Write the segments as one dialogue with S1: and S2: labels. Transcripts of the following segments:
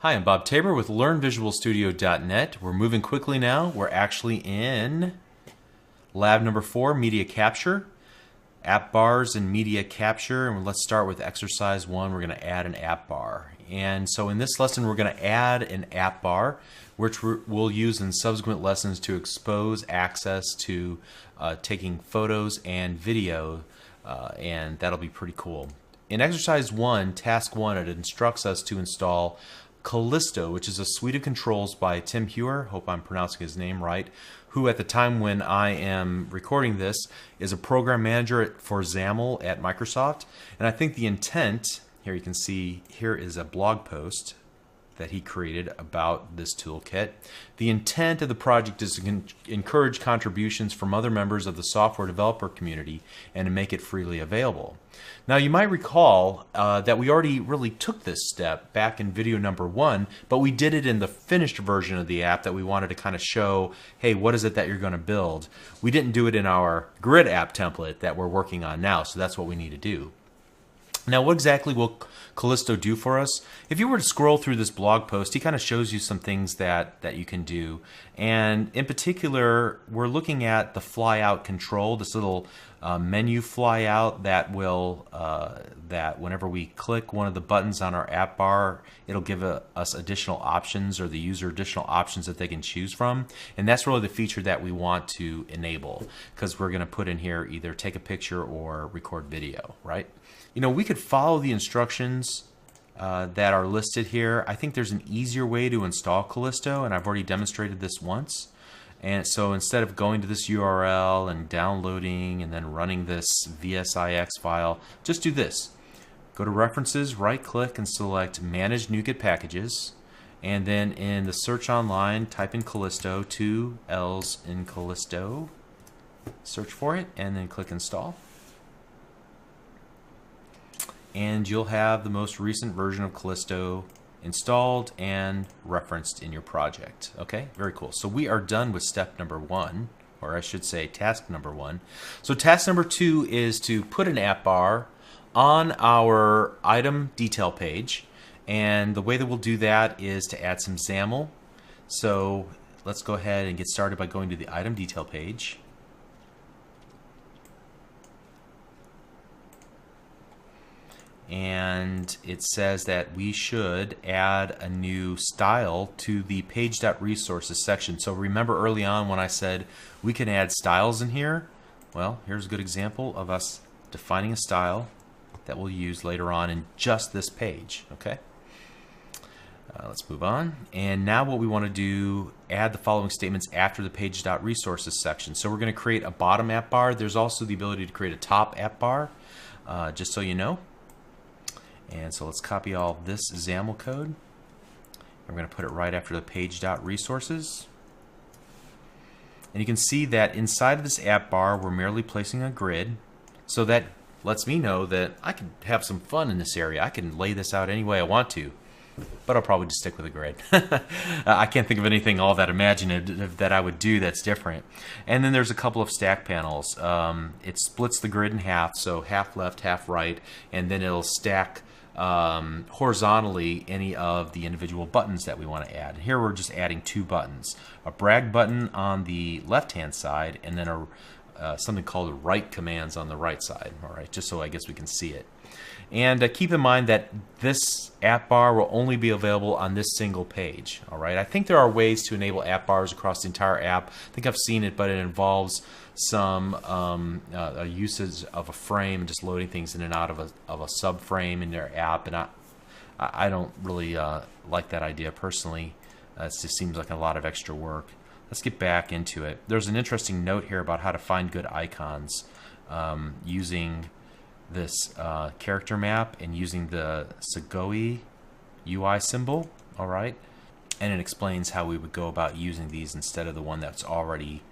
S1: Hi, I'm Bob Tabor with LearnVisualStudio.net. We're moving quickly now. We're actually in lab number 4, media capture, app bars and media capture. And let's start with exercise 1. We're going to add an app bar. And so in this lesson, we're going to add an app bar, which we'll use in subsequent lessons to expose access to taking photos and video, and that'll be pretty cool. In exercise 1, task 1, it instructs us to install Callisto, which is a suite of controls by Tim Hewer, hope I'm pronouncing his name right, who at the time when I am recording this is a program manager for XAML at Microsoft. And I think the intent, here you can see, here is a blog post that he created about this toolkit. The intent of the project is to encourage contributions from other members of the software developer community and to make it freely available. Now you might recall that we already really took this step back in video number 1, but we did it in the finished version of the app that we wanted to kind of show, hey, what is it that you're going to build? We didn't do it in our grid app template that we're working on now, so that's what we need to do. Now, what exactly will Callisto do for us? If you were to scroll through this blog post, he kind of shows you some things that you can do. And in particular, we're looking at the Flyout control, this little menu flyout that will, that whenever we click one of the buttons on our app bar, it'll give us additional options, or the user additional options that they can choose from. And that's really the feature that we want to enable, because we're going to put in here either take a picture or record video, right? You know, we could follow the instructions that are listed here. I think there's an easier way to install Callisto, and I've already demonstrated this once. And so instead of going to this URL and downloading and then running this VSIX file, just do this. Go to References, right-click, and select Manage NuGet Packages. And then in the search online, type in Callisto, 2 L's in Callisto. Search for it, and then click Install. And you'll have the most recent version of Callisto installed and referenced in your project. Okay, very cool. So we are done with step number 1, or I should say task number 1. So task number 2 is to put an app bar on our item detail page. And the way that we'll do that is to add some XAML. So let's go ahead and get started by going to the item detail page. And it says that we should add a new style to the page.resources section. So remember early on when I said we can add styles in here? Well, here's a good example of us defining a style that we'll use later on in just this page. Okay, let's move on. And now what we want to do, add the following statements after the page.resources section. So we're going to create a bottom app bar. There's also the ability to create a top app bar, just so you know. And so let's copy all this XAML code. We're going to put it right after the page.resources. And you can see that inside of this app bar, we're merely placing a grid. So that lets me know that I can have some fun in this area. I can lay this out any way I want to, but I'll probably just stick with a grid. I can't think of anything all that imaginative that I would do that's different. And then there's a couple of stack panels. It splits the grid in half, so half left, half right, and then it'll stack horizontally any of the individual buttons that we want to add. Here we're just adding 2 buttons, a brag button on the left hand side, and then something called write commands on the right side. All right, just so I guess we can see it. And keep in mind that this app bar will only be available on this single page. All right, I think there are ways to enable app bars across the entire app. I think I've seen it, but it involves some usage of a frame, just loading things in and out of a subframe in their app, and I don't really like that idea personally. It just seems like a lot of extra work. Let's get back into it. There's an interesting note here about how to find good icons using this character map and using the Segoe UI symbol. All right, and it explains how we would go about using these instead of the one that's already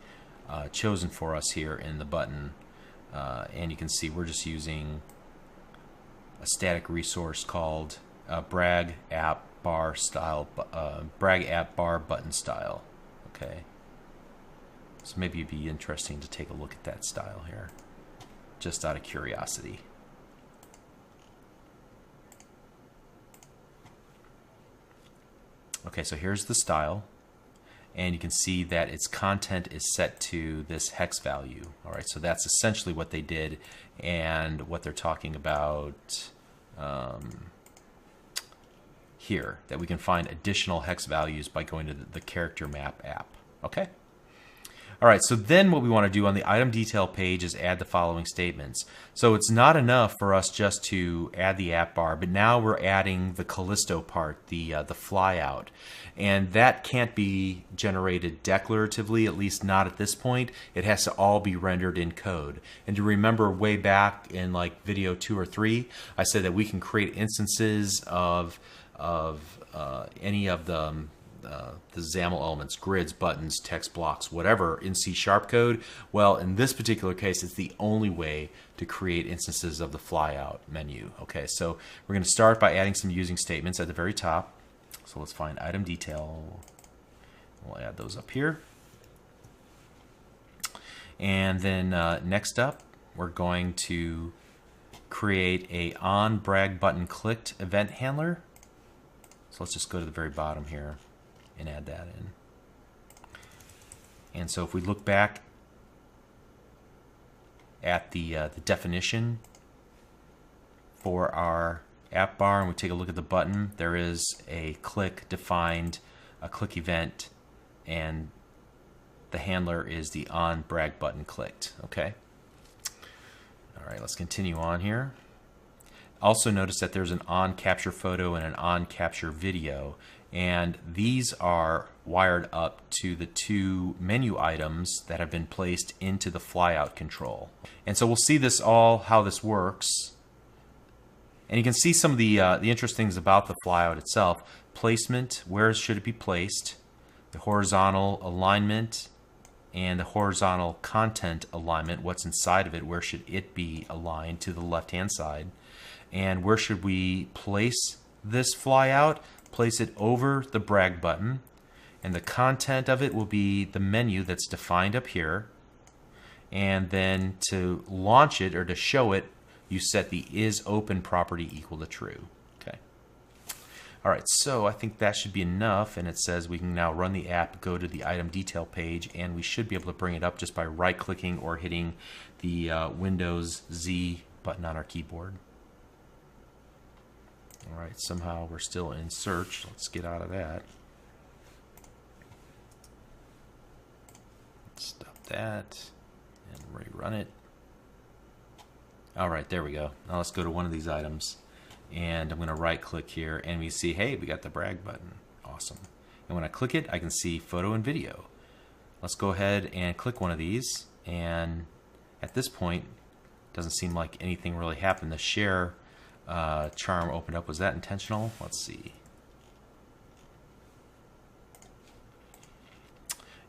S1: chosen for us here in the button. And you can see we're just using a static resource called brag app bar style, brag app bar button style. Okay, so maybe it'd be interesting to take a look at that style here, just out of curiosity. Okay, so here's the style, and you can see that its content is set to this hex value. All right, so that's essentially what they did and what they're talking about here, that we can find additional hex values by going to the character map app. Okay. All right, so then what we want to do on the item detail page is add the following statements. So it's not enough for us just to add the app bar, but now we're adding the Callisto part, the flyout. And that can't be generated declaratively, at least not at this point. It has to all be rendered in code. And to remember way back in like video 2 or 3, I said that we can create instances of any of the XAML elements, grids, buttons, text blocks, whatever in C# code. Well, in this particular case, it's the only way to create instances of the flyout menu. Okay, so we're going to start by adding some using statements at the very top. So let's find item detail. We'll add those up here. And then next up, we're going to create a on brag button clicked event handler. So let's just go to the very bottom here and add that in. And so if we look back at the definition for our app bar and we take a look at the button, there is a click defined, a click event, and the handler is the on brag button clicked. Okay. All right, let's continue on here. Also notice that there's an on capture photo and an on capture video, and these are wired up to the two menu items that have been placed into the flyout control. And so we'll see this all, how this works. And you can see some of the interesting things about the flyout itself. Placement, where should it be placed? The horizontal alignment and the horizontal content alignment, what's inside of it, where should it be aligned to the left-hand side? And where should we place this flyout? Place it over the brag button, and the content of it will be the menu that's defined up here. And then to launch it or to show it, you set the is open property equal to true. Okay. All right, so I think that should be enough, and it says we can now run the app, go to the item detail page, and we should be able to bring it up just by right-clicking or hitting the Windows Z button on our keyboard. All right, somehow we're still in search. Let's get out of that. Stop that and rerun it. All right, there we go. Now let's go to one of these items, and I'm going to right click here, and we see, hey, we got the brag button. Awesome. And when I click it, I can see photo and video. Let's go ahead and click one of these, and at this point, doesn't seem like anything really happened. The share charm opened up. Was that intentional? Let's see.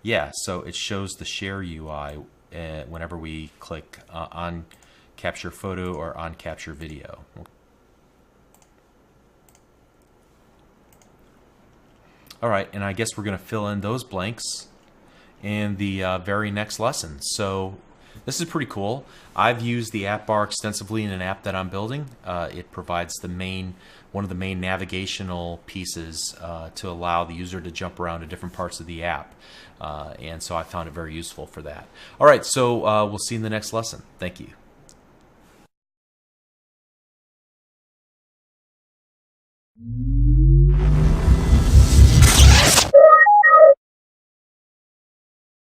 S1: Yeah, so it shows the share UI whenever we click on capture photo or on capture video. All right, and I guess we're going to fill in those blanks in the very next lesson. So this is pretty cool. I've used the app bar extensively in an app that I'm building. It provides one of the main navigational pieces to allow the user to jump around to different parts of the app. And so I found it very useful for that. All right, so we'll see you in the next lesson. Thank you.